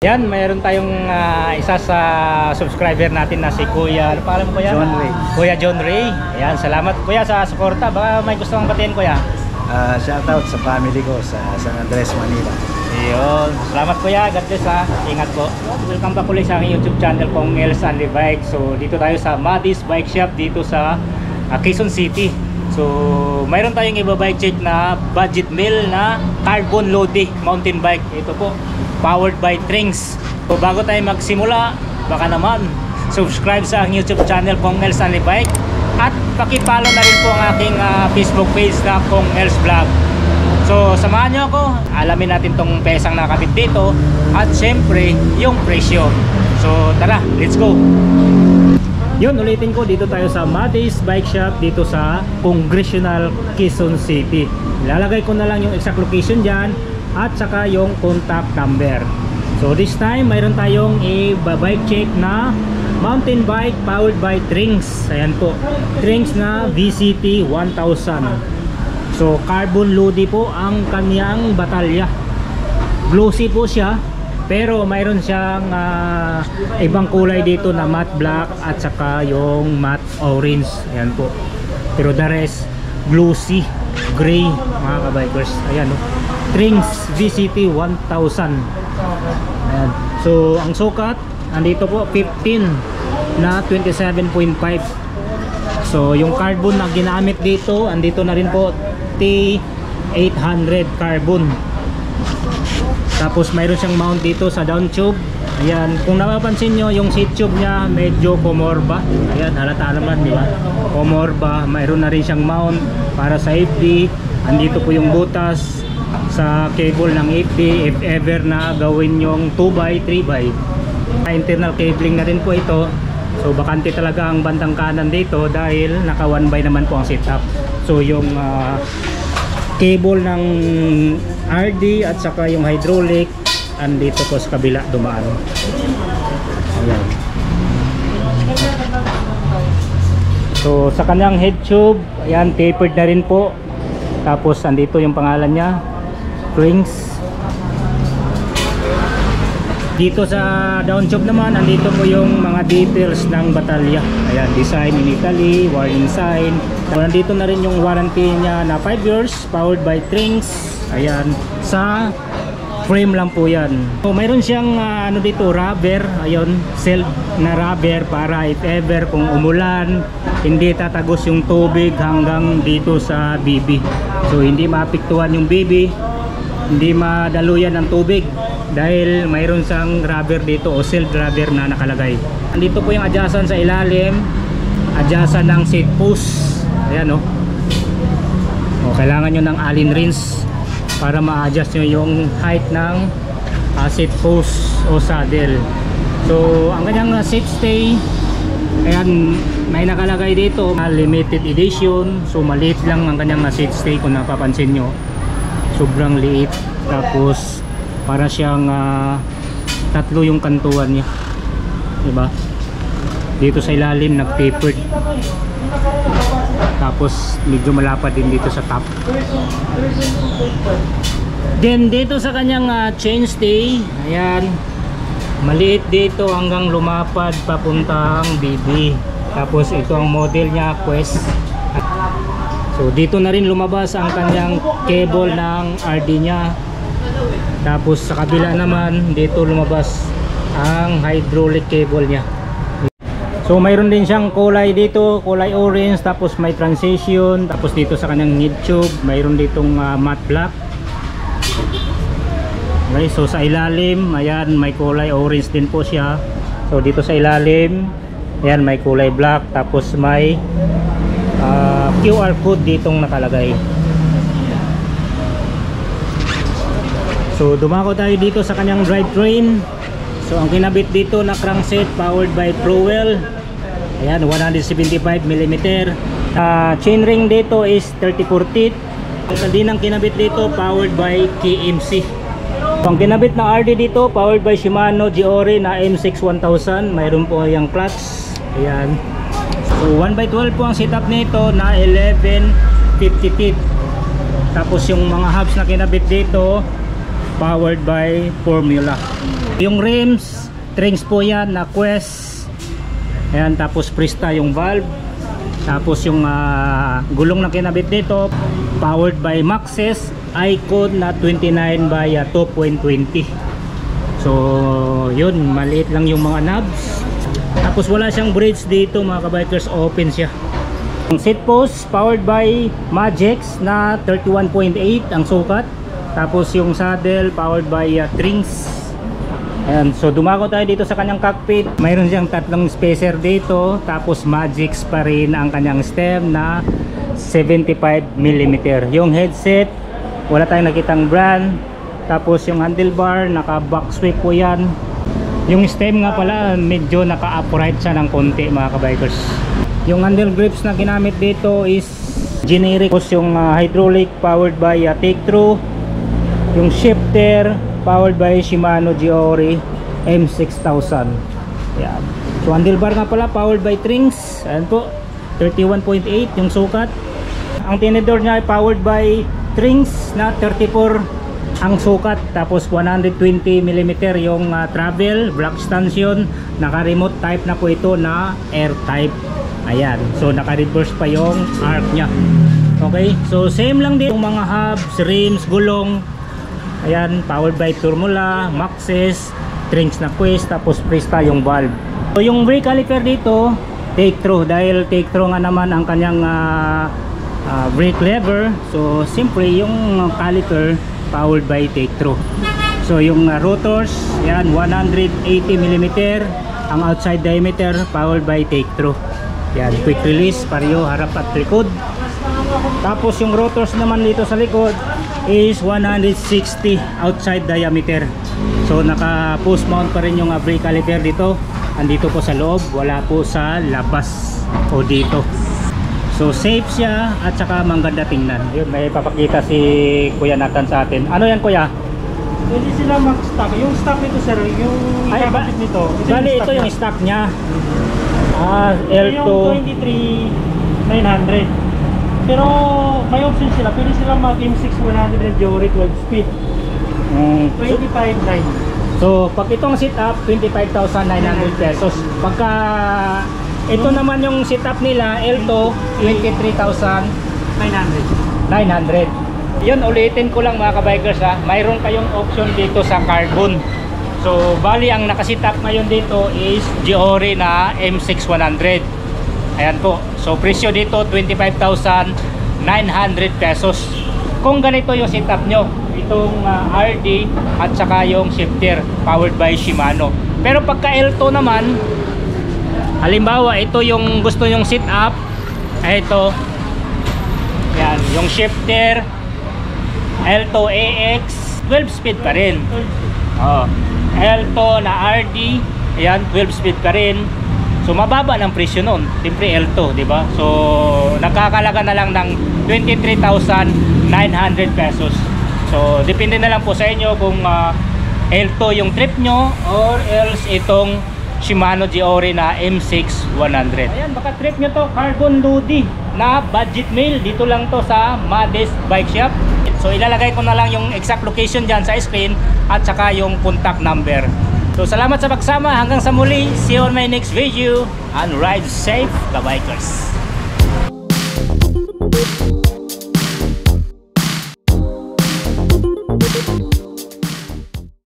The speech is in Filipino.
Yan, mayroon tayong isa sa subscriber natin na si Kuya, ano pangalan mo Kuya? John Ray. Kuya John Ray. Yan, salamat Kuya sa suporta. Baka may gusto kong batiin Kuya. Shout out sa family ko sa San Andres, Manila. Ayun, salamat Kuya. God bless ha. Ingat po. Welcome back ulit sa aking YouTube channel kong Els Anli Bike. So dito tayo sa Madis Bike Shop dito sa Quezon City. So mayroon tayong iba-bike check na budget meal na carbon loading mountain bike. Ito po, powered by Trings. So bago tayo magsimula, baka naman subscribe sa aking YouTube channel kong Els Anli Bike at paki-follow na rin po ang aking Facebook page na kong Els Vlog. So samahan nyo ako, alamin natin tong pesang nakakabit dito at syempre yung presyo. So tara, let's go. Yun, ulitin ko, dito tayo sa Madis Bike Shop dito sa Congressional, Quezon City. Ilalagay ko na lang yung exact location dyan at saka yung contact number. So this time mayroon tayong i-bike check na mountain bike powered by Trings. Ayan po, Trings na VCT 1000. So carbon loading po ang kanyang batalya. Glossy po siya, pero mayroon siyang ibang kulay dito na matte black at saka yung matte orange. Ayan po, pero the rest glossy gray mga kabikers. Ayan o, Trings VCT 1000. Ayan. So ang sukat andito po 15 na 27.5. So yung carbon na ginamit dito, andito na rin po T800 carbon. Tapos mayroon siyang mount dito sa down tube. Ayan, kung napapansin nyo yung seat tube nya medyo komorba. Ayan, halata naman, di ba? Komorba. Mayroon na rin siyang mount para sa FD. Andito po yung butas sa cable ng FD if ever na gawin yung 2x 3x. Internal cabling na rin po ito. So bakante talaga ang bandang kanan dito dahil naka 1x naman po ang setup. So yung cable ng RD at saka yung hydraulic andito po sa kabila dumaan. Ayan. So sa kanyang head tube, ayan, tapered na rin po. Tapos andito yung pangalan niya, Trings. Dito sa down tube naman, andito po yung mga details ng batalya. Ayan, design in Italy, warning sign. Nandito na rin yung warranty niya na 5 years, powered by Trings. Ayan, sa frame lang po yan. So mayroon siyang ano dito, rubber. Ayun, self na rubber para if ever kung umulan, hindi tatagos yung tubig hanggang dito sa BB. So hindi maapektuhan yung BB, hindi madaluyan ng tubig dahil mayroon siyang rubber dito o self rubber na nakalagay. Andito po yung adjustan sa ilalim, adjustan ng seat post. Ayan o. Kailangan nyo ng Allen wrench para ma-adjust nyo yung height ng seat post o saddle. So ang kanyang seat stay, ayan, may nakalagay dito limited edition. So maliit lang ang kanyang seat stay kung napapansin nyo. Sobrang liit. Tapos para siyang tatlo yung kantuan niya, diba? Dito sa ilalim nag-tapered, tapos medyo malapad din dito sa top. Then dito sa kanyang chain stay, ayan, maliit dito hanggang lumapad papuntang BB. Tapos ito ang model niya, Quest. So dito na rin lumabas ang kanyang cable ng RD niya. Tapos sa kabila naman dito lumabas ang hydraulic cable niya. So mayroon din siyang kulay dito, kulay orange, tapos may transition. Tapos dito sa kanyang head tube mayroon ditong matte black. Okay, so sa ilalim, ayan, may kulay orange din po siya. So dito sa ilalim, ayan, may kulay black. Tapos may QR code ditong nakalagay. So dumako tayo dito sa kanyang drivetrain. So ang kinabit dito na crankset powered by Prowell. Ayan, 175mm. Chainring dito is 34 teeth. Din ang kinabit dito powered by KMC. So ang kinabit na RD dito powered by Shimano Giore na M6 1000. Mayroon po yung clutch. Ayan. So 1x12 po ang setup nito na 1150 teeth. Tapos yung mga hubs na kinabit dito powered by Formula. Yung rims, Trings po yan na Quest. Ayan, tapos Prista yung valve. Tapos yung gulong na kinabit dito, powered by Maxxis Icon na 29 by 2.20. So yun, maliit lang yung mga knobs. Tapos wala siyang bridge dito mga kabikers, open siya. Yung seat post powered by Magix na 31.8 ang sukat. Tapos yung saddle powered by Trings. Ayan, so dumako tayo dito sa kanyang cockpit. Mayroon siyang tatlong spacer dito. Tapos Magix pa rin ang kanyang stem na 75mm. Yung headset, wala tayong nakitang brand. Tapos yung handlebar, naka back sweep po yan. Yung stem nga pala, medyo naka-upright siya ng konti mga kabikers. Yung handle grips na ginamit dito is generic. Tapos yung hydraulic powered by Take-Thru. Yung shifter powered by Shimano Giori M6000. Ayan. So handlebar nga pala powered by Trings. Ayan po, 31.8 yung sukat. Ang tinidor niya ay powered by Trings na 34 ang sukat. Tapos 120mm yung travel, black stanchion. Naka-remote type na po ito na air type. Ayan, so naka-reverse pa yung arc nya. Okay, so same lang din yung mga hubs, rims, gulong. Ayan, powered by Formula, Maxxis, Trings na Quest, tapos Prista yung valve. So yung brake caliper dito, Take-Thru, dahil Take-Thru nga naman ang kanyang brake lever. So simply yung caliper powered by Take-Thru. So yung rotors, yan 180mm, ang outside diameter powered by Take-Thru. Yan, quick release, pareho harap at likod. Tapos yung rotors naman dito sa likod is 160 outside diameter. So naka post mount pa rin yung brake caliper dito. Andito po sa loob, wala po sa labas o dito. So safe siya at saka maganda tingnan. Yun, may papakita si Kuya Nathan sa atin. Ano yan Kuya? Hindi sila mag-stock. Yung stock nito sir, yung ikakapit nito. Bali ito yung stock niya. L2 yung 23,900. Pero may option sila. Pwede sila mag-M6 100 and Giori 12 speed. 25,900. So pag itong sit up, 25,900 pesos. Pagka ito naman yung sit up nila, L2, 23,900. Yun, ulitin ko lang mga kabikers ha. Mayroon kayong option dito sa carbon. So bali ang nakasit up ngayon dito is Giori na M6 100. Ayan po. So presyo dito 25,900 pesos. Kung ganito yung setup nyo, itong RD at saka yung shifter powered by Shimano. Pero pagka L2 naman, halimbawa ito yung gusto nyong setup, ito yan, yung shifter L2 AX 12 speed pa rin. L2 na RD, ayan, 12 speed pa rin. So mababa ng presyo nun, siyempre L2, di ba? So nakakalaga na lang ng 23,900 pesos. So depende na lang po sa inyo kung L2 yung trip nyo or else itong Shimano Giori na M6 100. Ayan, baka trip nyo to, carbon Lodi na budget meal. Dito lang to sa Madis Bike Shop. So ilalagay ko na lang yung exact location dyan sa screen at saka yung contact number. So salamat sa pagsama, hanggang sa muli. See you on my next video and ride safe, kabikers.